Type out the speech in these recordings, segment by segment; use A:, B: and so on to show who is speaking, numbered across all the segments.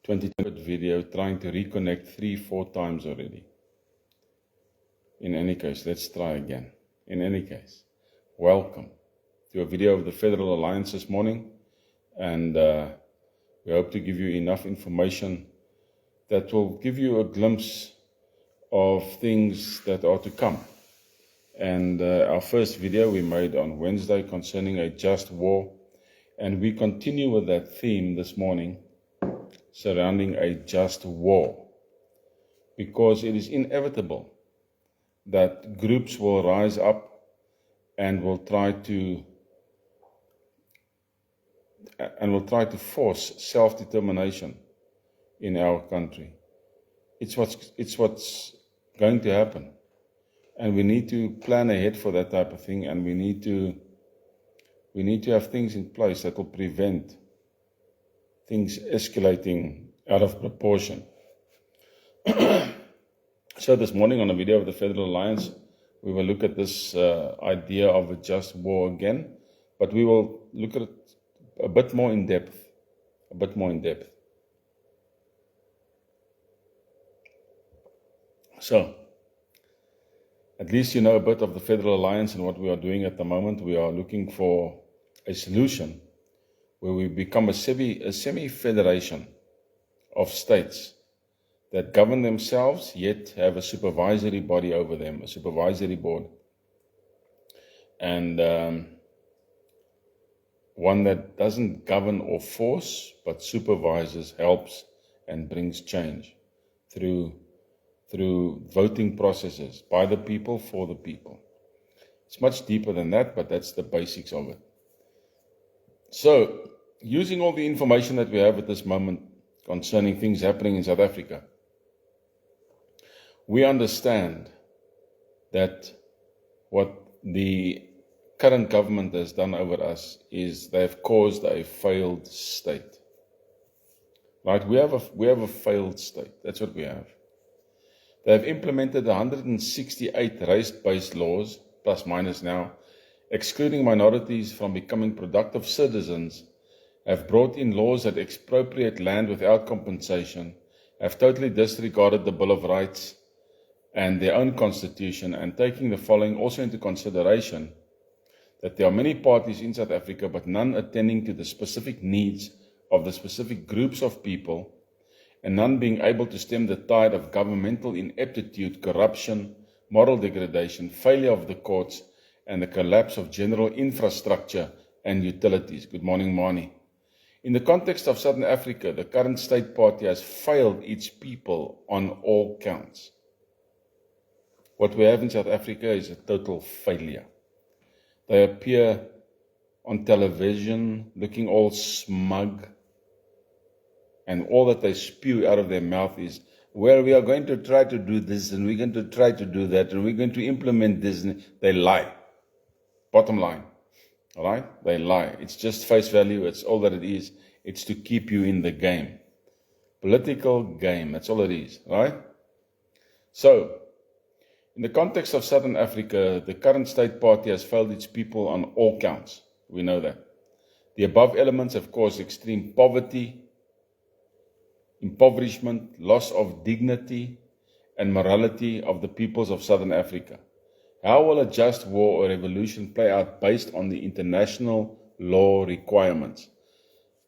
A: 2020 video trying to reconnect 3-4 times already. In any case, let's try again. In any case, welcome to a video of the Federal Alliance this morning, and we hope to give you enough information that will give you a glimpse of things that are to come. And our first video we made on Wednesday concerning a just war, and we continue with that theme this morning surrounding a just war, because it is inevitable that groups will rise up and will try to force self-determination in our country. It's what's going to happen, and we need to plan ahead for that type of thing, and we need to have things in place that will prevent things escalating out of proportion. So this morning on a video of the Federal Alliance, we will look at this idea of a just war again, but we will look at it a bit more in depth. So, at least you know a bit of the Federal Alliance and what we are doing at the moment. We are looking for a solution where we become a semi-federation of states that govern themselves, yet have a supervisory body over them, a supervisory board, and one that doesn't govern or force, but supervises, helps, and brings change through voting processes by the people, for the people. It's much deeper than that, but that's the basics of it. So, using all the information that we have at this moment concerning things happening in South Africa, we understand that what the current government has done over us is they have caused a failed state. Right? We have a failed state. That's what we have. They have implemented 168 race-based laws, plus minus now, excluding minorities from becoming productive citizens, have brought in laws that expropriate land without compensation, have totally disregarded the Bill of Rights and their own constitution, and taking the following also into consideration, that there are many parties in South Africa, but none attending to the specific needs of the specific groups of people, and none being able to stem the tide of governmental ineptitude, corruption, moral degradation, failure of the courts, and the collapse of general infrastructure and utilities. Good morning, Mani. In the context of Southern Africa, the current state party has failed its people on all counts. What we have in South Africa is a total failure. They appear on television looking all smug, and all that they spew out of their mouth is, well, we are going to try to do this, and we're going to try to do that, and we're going to implement this. And they lie. Bottom line. All right? They lie. It's just face value. It's all that it is. It's to keep you in the game. Political game. That's all it is. Right? So, in the context of Southern Africa, the current state party has failed its people on all counts. We know that. The above elements have caused extreme poverty, impoverishment, loss of dignity and morality of the peoples of Southern Africa. How will a just war or revolution play out based on the international law requirements?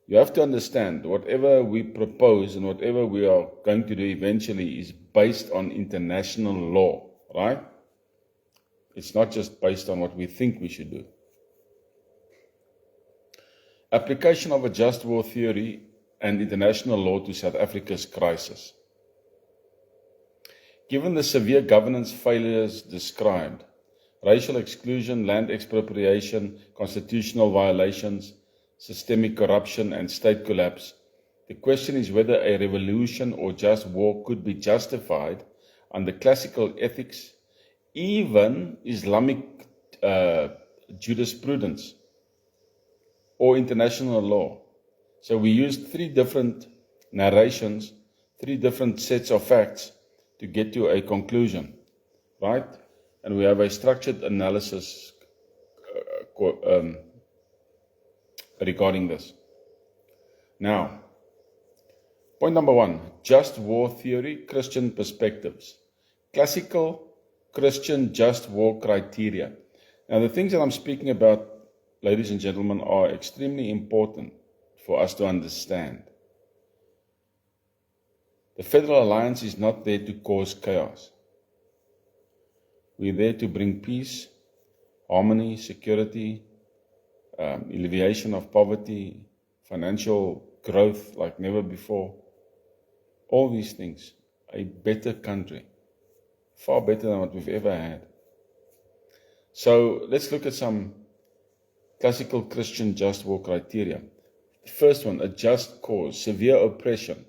A: You have to understand, whatever we propose and whatever we are going to do eventually is based on international law, right? It's not just based on what we think we should do. Application of a just war theory and international law to South Africa's crisis. Given the severe governance failures described, racial exclusion, land expropriation, constitutional violations, systemic corruption, and state collapse, the question is whether a revolution or just war could be justified under classical ethics, even Islamic jurisprudence, or international law. So we used 3 different narrations, 3 different sets of facts to get to a conclusion, right? And we have a structured analysis regarding this. Now, Point number 1, just war theory, Christian perspectives. Classical Christian just war criteria. Now, the things that I'm speaking about, ladies and gentlemen, are extremely important for us to understand. The Federal Alliance is not there to cause chaos. We're there to bring peace, harmony, security, alleviation of poverty, financial growth like never before. All these things, a better country, far better than what we've ever had. So let's look at some classical Christian just war criteria. The first one, a just cause, severe oppression.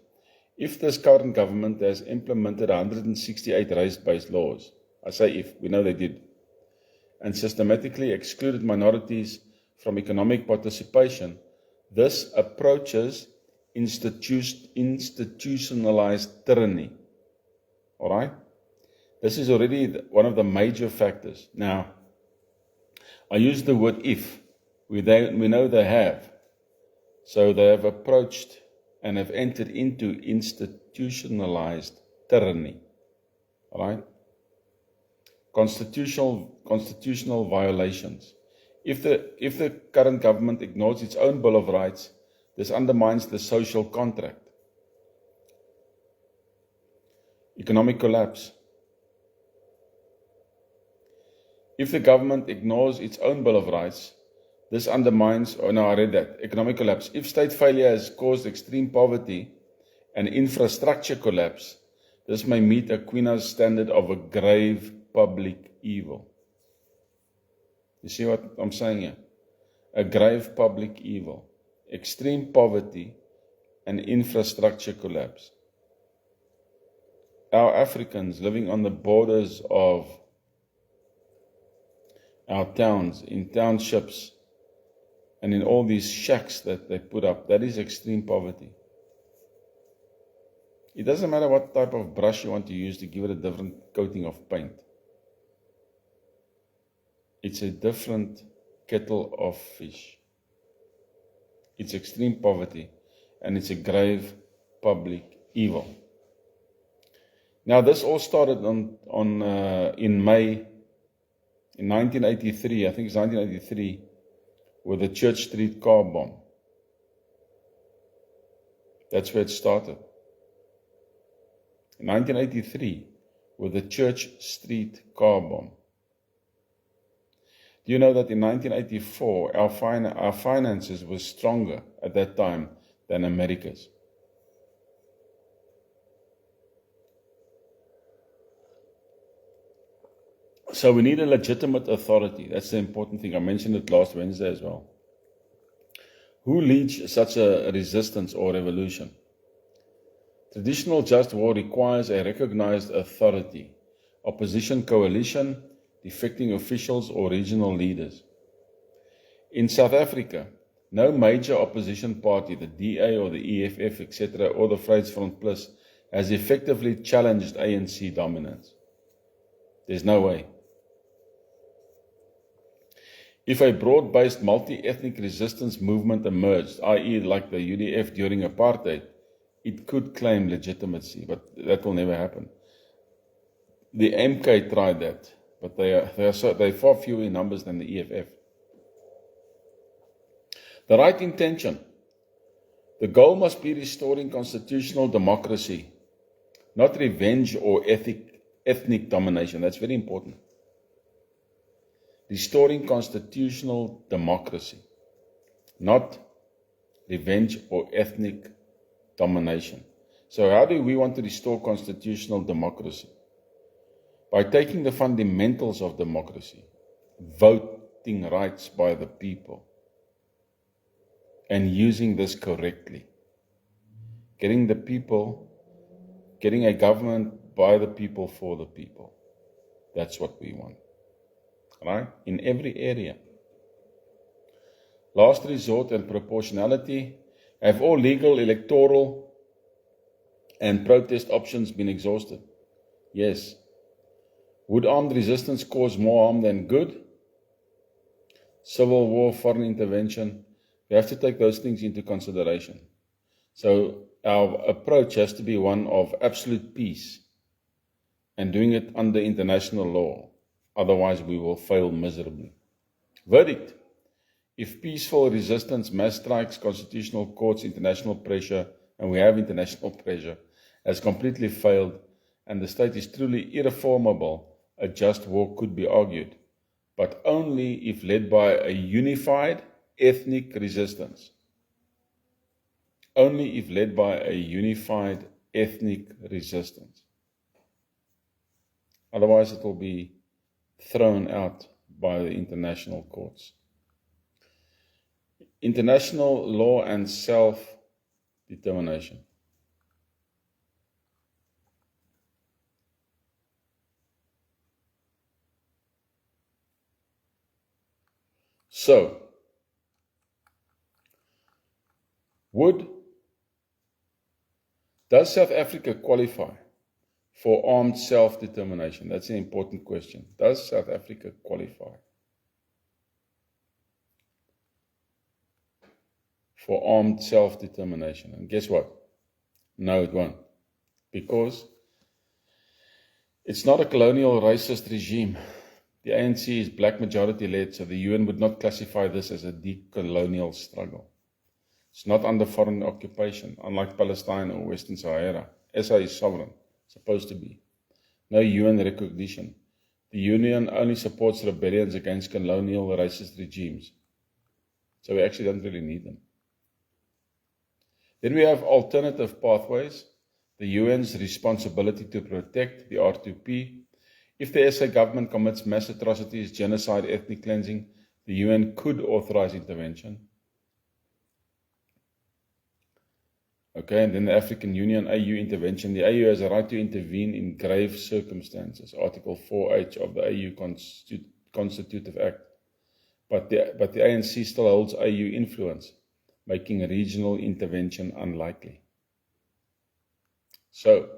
A: If this current government has implemented 168 race-based laws, I say if, we know they did, and systematically excluded minorities from economic participation, this approaches institutionalized tyranny. All right? This is already one of the major factors. Now, I use the word if. We know they have. So they have approached and have entered into institutionalized tyranny. All right? Constitutional violations. If the current government ignores its own Bill of Rights, this undermines the social contract. Economic collapse. If the government ignores its own Bill of Rights, this undermines, I read that, economic collapse. If state failure has caused extreme poverty and infrastructure collapse, this may meet Aquina's standard of a grave public evil. You see what I'm saying here? A grave public evil, extreme poverty and infrastructure collapse. Our Africans living on the borders of our towns, in townships, and in all these shacks that they put up, that is extreme poverty. It doesn't matter what type of brush you want to use to give it a different coating of paint. It's a different kettle of fish. It's extreme poverty, and it's a grave public evil. Now, this all started in May, in 1983, I think it's 1983, with the Church Street car bomb. That's where it started. In 1983, with the Church Street car bomb. Do you know that in 1984, our finances were stronger at that time than America's? So we need a legitimate authority. That's the important thing. I mentioned it last Wednesday as well. Who leads such a resistance or revolution? Traditional just war requires a recognized authority, opposition coalition, defecting officials or regional leaders. In South Africa, no major opposition party, the DA or the EFF, etc., or the Vryheidsfront Plus, has effectively challenged ANC dominance. There's no way. If a broad-based multi-ethnic resistance movement emerged, i.e. like the UDF during apartheid, it could claim legitimacy, but that will never happen. The MK tried that, but they're far fewer in numbers than the EFF. The right intention. The goal must be restoring constitutional democracy, not revenge or ethnic domination. That's very important. Restoring constitutional democracy, not revenge or ethnic domination. So how do we want to restore constitutional democracy? By taking the fundamentals of democracy, voting rights by the people, and using this correctly. Getting a government by the people for the people. That's what we want. Right? In every area. Last resort and proportionality. Have all legal, electoral, and protest options been exhausted? Yes. Would armed resistance cause more harm than good? Civil war, foreign intervention. We have to take those things into consideration. So our approach has to be one of absolute peace and doing it under international law. Otherwise, we will fail miserably. Verdict: if peaceful resistance, mass strikes, constitutional courts, international pressure, and we have international pressure, has completely failed and the state is truly irreformable, a just war could be argued, but only if led by a unified ethnic resistance. Only if led by a unified ethnic resistance. Otherwise, it will be thrown out by the international courts. International law and self-determination. So, does South Africa qualify for armed self-determination? That's an important question. Does South Africa qualify for armed self-determination? And guess what? No, it won't. Because it's not a colonial racist regime. The ANC is black majority led, so the UN would not classify this as a decolonial struggle. It's not under foreign occupation, unlike Palestine or Western Sahara. SA is sovereign, supposed to be. No UN recognition. The UN only supports rebellions against colonial racist regimes. So we actually don't really need them. Then we have alternative pathways. The UN's responsibility to protect the R2P. If the SA government commits mass atrocities, genocide, ethnic cleansing, the UN could authorize intervention. Okay, and then the African Union, AU intervention. The AU has a right to intervene in grave circumstances, Article 4H of the AU Constitutive Act. But the ANC still holds AU influence, making a regional intervention unlikely. So,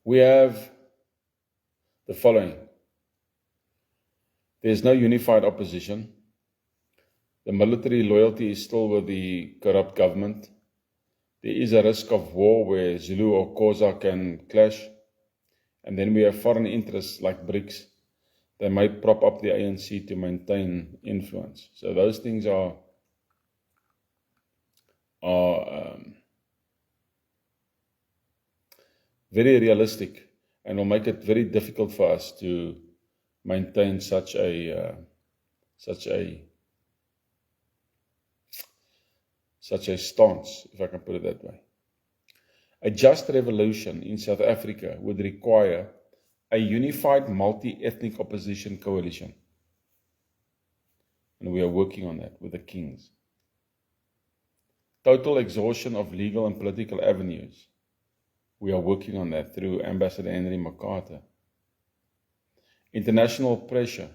A: we have the following. There's no unified opposition. The military loyalty is still with the corrupt government. There is a risk of war where Zulu or Xhosa can clash. And then we have foreign interests like BRICS. They might prop up the ANC to maintain influence. So those things are very realistic and will make it very difficult for us to maintain such a stance, if I can put it that way. A just revolution in South Africa would require a unified multi-ethnic opposition coalition. And we are working on that with the Kings. Total exhaustion of legal and political avenues. We are working on that through Ambassador Henry McCarter. International pressure.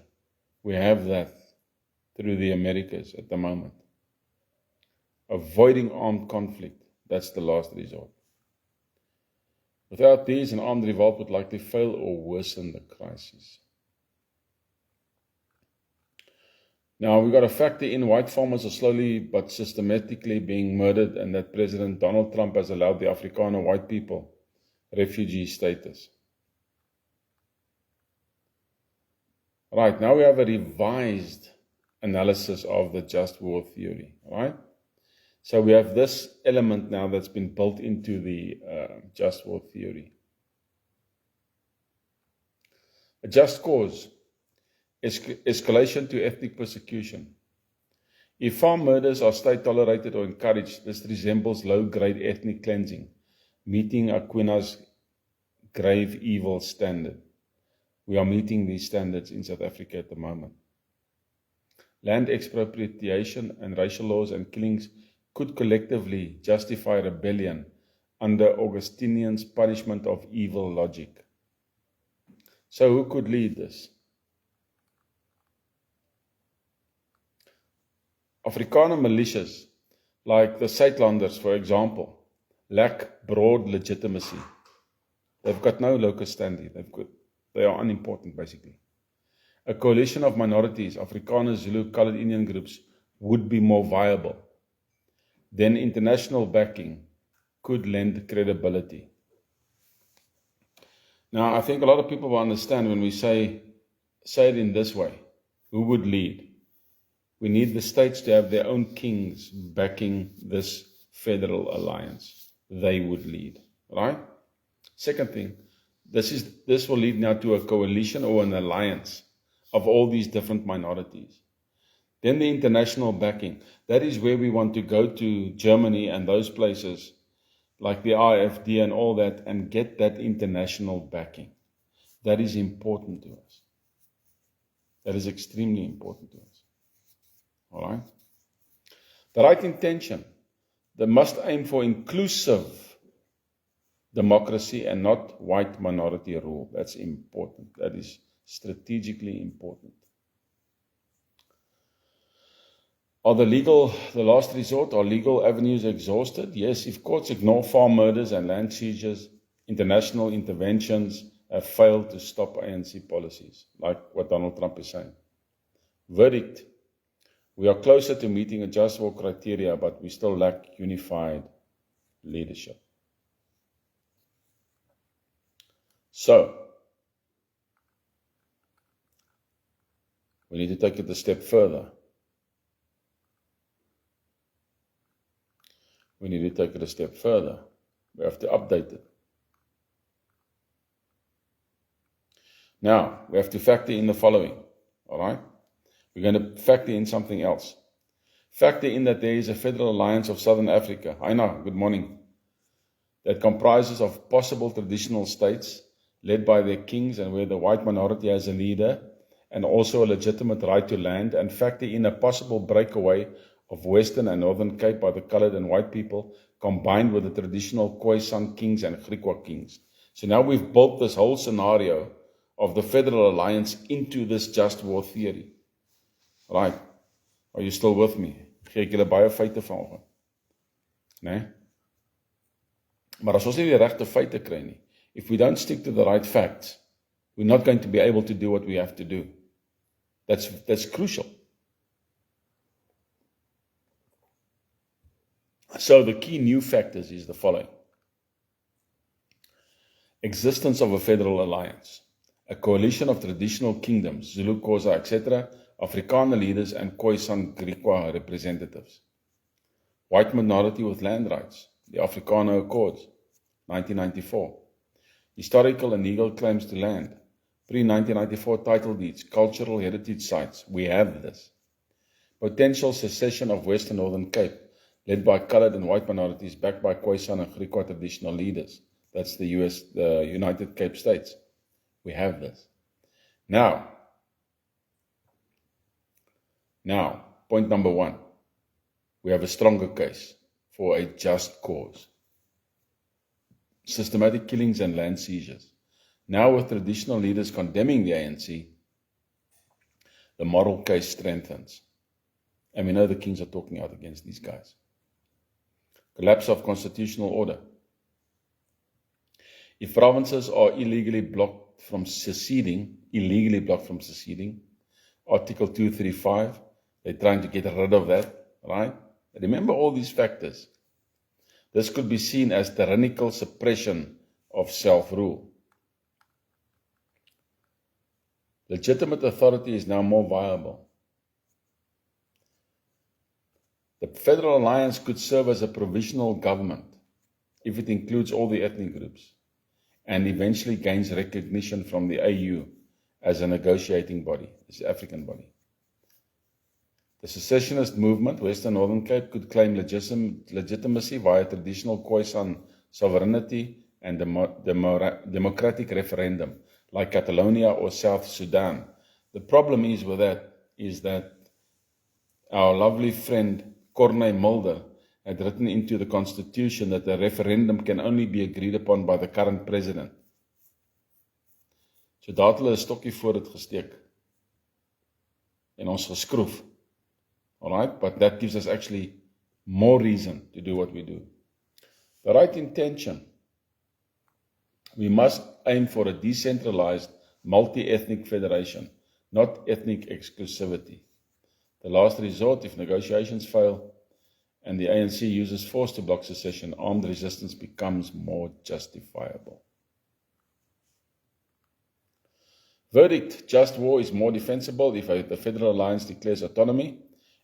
A: We have that through the Americas at the moment. Avoiding armed conflict. That's the last resort. Without these, an armed revolt would likely fail or worsen the crisis. Now, we've got to factor in white farmers are slowly but systematically being murdered, and that President Donald Trump has allowed the Afrikaner white people refugee status. Right, now we have a revised analysis of the just war theory, right? So we have this element now that's been built into the just war theory. A just cause, escalation to ethnic persecution. If farm murders are state-tolerated or encouraged, this resembles low-grade ethnic cleansing, meeting Aquina's grave evil standard. We are meeting these standards in South Africa at the moment. Land expropriation and racial laws and killings could collectively justify rebellion under Augustinian's punishment of evil logic. So who could lead this? Afrikaner militias, like the Suidlanders, for example, lack broad legitimacy. They've got no locus standi. They are unimportant, basically. A coalition of minorities, Afrikaners, Zulu, colored Indian groups, would be more viable. Then international backing could lend credibility. Now, I think a lot of people will understand when we say it in this way. Who would lead? We need the states to have their own kings backing this federal alliance. They would lead, right? Second thing, this will lead now to a coalition or an alliance of all these different minorities. Then the international backing. That is where we want to go to Germany and those places like the IFD and all that and get that international backing. That is important to us. That is extremely important to us. All right? The right intention. They must aim for inclusive democracy and not white minority rule. That's important. That is strategically important. Are the last resort, are legal avenues exhausted? Yes, if courts ignore farm murders and land seizures, international interventions have failed to stop ANC policies, like what Donald Trump is saying. Verdict. We are closer to meeting a just war criteria, but we still lack unified leadership. So, we need to take it a step further. We need to take it a step further. We have to update it. Now, we have to factor in the following, all right? We're going to factor in something else. Factor in that there is a federal alliance of Southern Africa, Aina, good morning, that comprises of possible traditional states led by their kings and where the white minority has a leader and also a legitimate right to land, and factor in a possible breakaway of Western and Northern Cape by the colored and white people combined with the traditional Khoisan kings and Griqua kings. So now we've built this whole scenario of the federal alliance into this just war theory. Right, are you still with me? Gee ek julle baie feite vanoggend. Nee? Maar as ons nie die regte feite kry nie, if we don't stick to the right facts, we're not going to be able to do what we have to do. That's crucial. So the key new factors is the following. Existence of a federal alliance, a coalition of traditional kingdoms, Zulu, Xhosa, etc., Afrikaner leaders and Khoisan Griqua representatives. White minority with land rights, the Afrikaner Accords, 1994. Historical and legal claims to land, pre-1994 title deeds, cultural heritage sites, we have this. Potential secession of Western Northern Cape, led by colored and white minorities, backed by Khoisan and Griqua traditional leaders. That's the United Cape States. We have this. Now, point number one, we have a stronger case for a just cause. Systematic killings and land seizures. Now with traditional leaders condemning the ANC, the moral case strengthens. And we know the kings are talking out against these guys. Collapse of constitutional order. If provinces are illegally blocked from seceding, Article 235, they're trying to get rid of that, right? Remember all these factors. This could be seen as tyrannical suppression of self-rule. Legitimate authority is now more viable. The Federal Alliance could serve as a provisional government if it includes all the ethnic groups and eventually gains recognition from the AU as a negotiating body, as an African body. The secessionist movement, Western Northern Cape, could claim legitimacy via traditional Khoisan sovereignty and democratic referendum, like Catalonia or South Sudan. The problem is with that is that our lovely friend Corné Mulder had written into the constitution that the referendum can only be agreed upon by the current president. So daar het hulle 'n stokkie voor dit gesteek en ons geskroef. Alright, but that gives us actually more reason to do what we do. The right intention. We must aim for a decentralized, multi-ethnic federation, not ethnic exclusivity. The last resort, if negotiations fail and the ANC uses force to block secession, armed resistance becomes more justifiable. Verdict: just war is more defensible if the Federal Alliance declares autonomy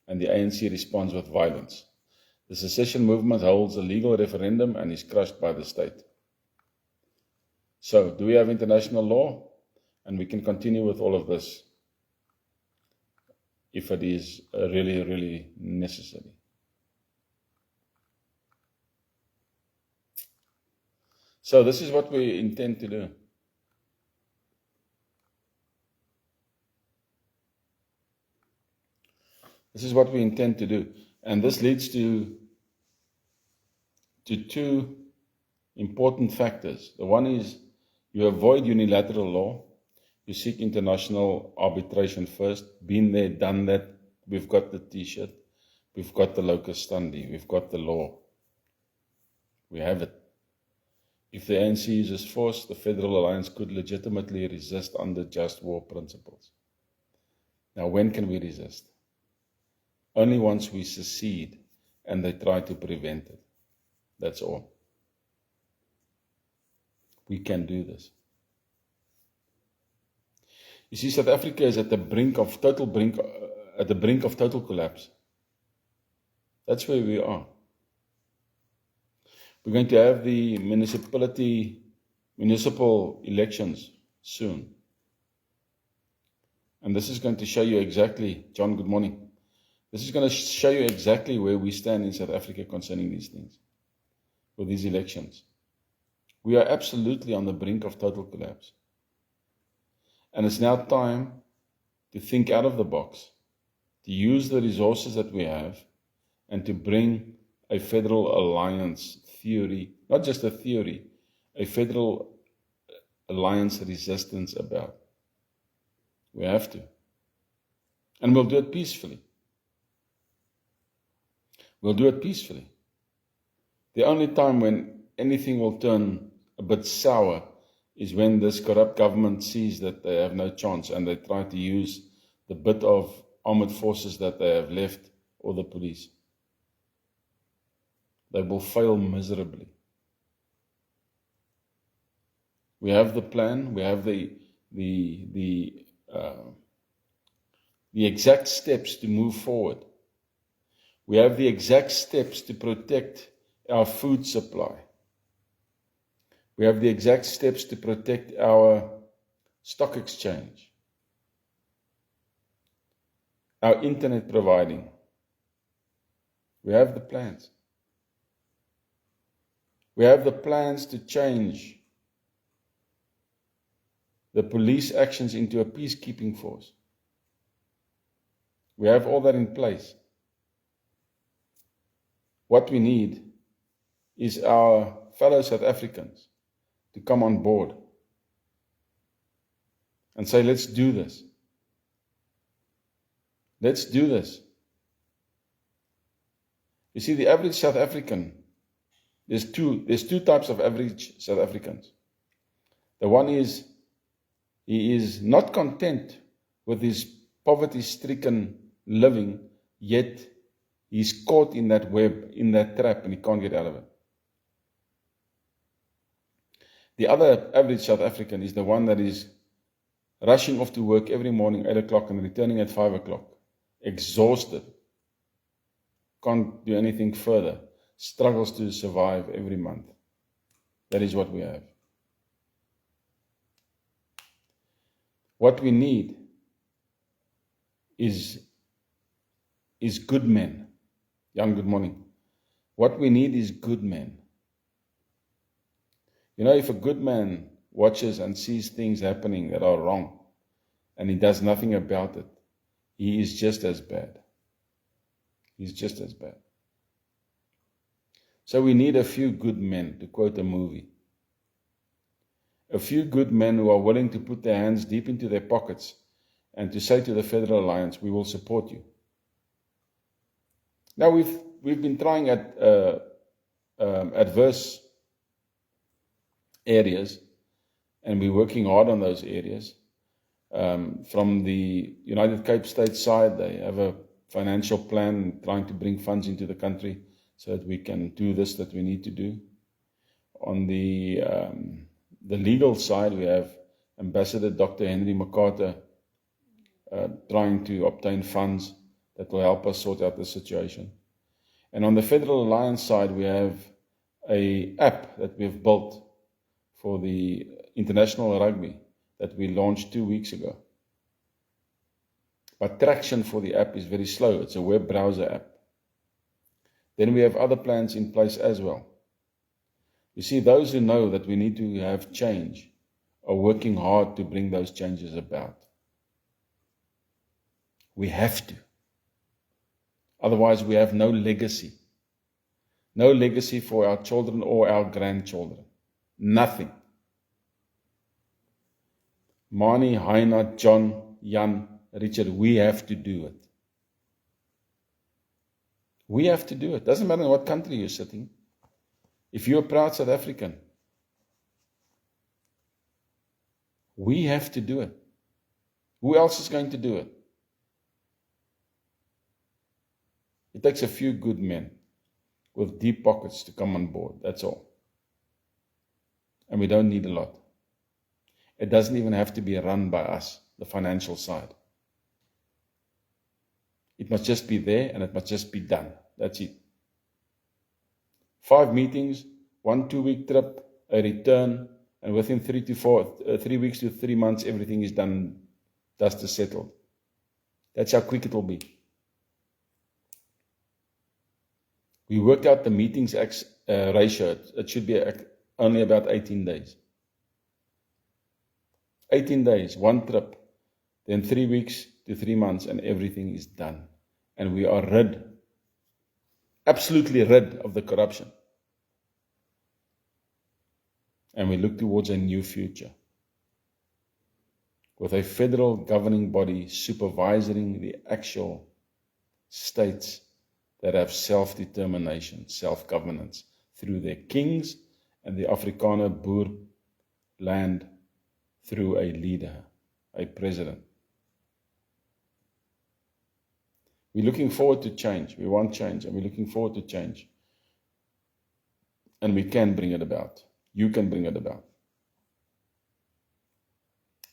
A: and the ANC responds with violence. The secession movement holds a legal referendum and is crushed by the state. So, do we have international law? And we can continue with all of this if it is really, really necessary. So this is what we intend to do. This is what we intend to do. And this leads to two important factors. The one is you avoid unilateral law. You seek international arbitration first. Been there, done that. We've got the T-shirt. We've got the locus standi. We've got the law. We have it. If the ANC uses force, the Federal Alliance could legitimately resist under just war principles. Now, when can we resist? Only once we secede and they try to prevent it. That's all. We can do this. You see, South Africa is at the brink of total collapse. That's where we are. We're going to have the municipal elections soon. And this is going to show you exactly, John, good morning. This is going to show you exactly where we stand in South Africa concerning these things, with these elections. We are absolutely on the brink of total collapse. And it's now time to think out of the box, to use the resources that we have, and to bring a federal alliance theory, not just a theory, a federal alliance resistance about. We have to. And we'll do it peacefully. We'll do it peacefully. The only time when anything will turn a bit sour is when this corrupt government sees that they have no chance and they try to use the bit of armed forces that they have left or the police. They will fail miserably. We have the plan, we have the exact steps to move forward. We have the exact steps to protect our food supply. We have the exact steps to protect our stock exchange, our internet providing. We have the plans. We have the plans to change the police actions into a peacekeeping force. We have all that in place. What we need is our fellow South Africans to come on board and say, let's do this. Let's do this. You see, the average South African, there's two types of average South Africans. The one is, he is not content with his poverty-stricken living, yet he's caught in that web, in that trap, and he can't get out of it. The other average South African is the one that is rushing off to work every morning, 8 o'clock, and returning at 5 o'clock, exhausted, can't do anything further, struggles to survive every month. That is what we have. What we need is good men. Jan, good morning. What we need is good men. You know, if a good man watches and sees things happening that are wrong, and he does nothing about it, he is just as bad. He's just as bad. So we need a few good men, to quote a movie. A few good men who are willing to put their hands deep into their pockets and to say to the Federal Alliance, we will support you. Now we've been trying at adverse areas, and we're working hard on those areas. From the United Cape States side, they have a financial plan trying to bring funds into the country so that we can do this that we need to do. On the legal side, we have Ambassador Dr. Henry McCarter trying to obtain funds that will help us sort out the situation. And on the Federal Alliance side, we have an app that we have built for the international rugby that we launched 2 weeks ago. But traction for the app is very slow. It's a web browser app. Then we have other plans in place as well. You see, those who know that we need to have change are working hard to bring those changes about. We have to. Otherwise, we have no legacy. No legacy for our children or our grandchildren. Nothing. Mani, Heina, John, Jan, Richard, we have to do it. We have to do it. Doesn't matter in what country you're sitting. If you're a proud South African, we have to do it. Who else is going to do it? It takes a few good men with deep pockets to come on board. That's all. And we don't need a lot. It doesn't even have to be run by us, the financial side. It must just be there and it must just be done. That's it. 5 meetings, 1 2-week trip, a return, and within 3 weeks to 3 months, everything is done, dust is settled. That's how quick it will be. We worked out the meetings ratio. It should be only about 18 days. 18 days, 1 trip, then 3 weeks to 3 months, and everything is done. And we are absolutely rid of the corruption. And we look towards a new future with a federal governing body supervising the actual states that have self-determination, self-governance through their kings and the Afrikaner Boer land through a leader, a president. We're looking forward to change. We want change, and we're looking forward to change. And we can bring it about. You can bring it about.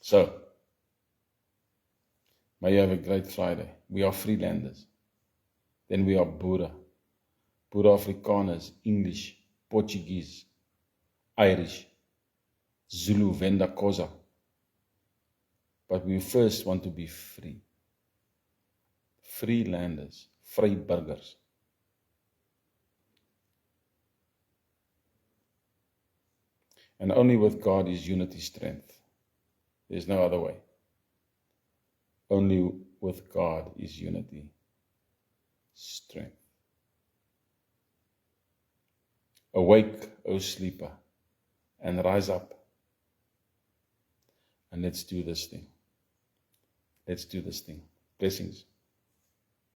A: So, may you have a great Friday. We are Freelanders. Then we are Boere. Boere Afrikaners, English, Portuguese, Irish, Zulu, Venda, Xhosa. But we first want to be free. Freelanders, vryburgers. And only with God is unity strength. There's no other way. Only with God is unity strength. Awake, O sleeper, and rise up. And let's do this thing. Let's do this thing. Blessings.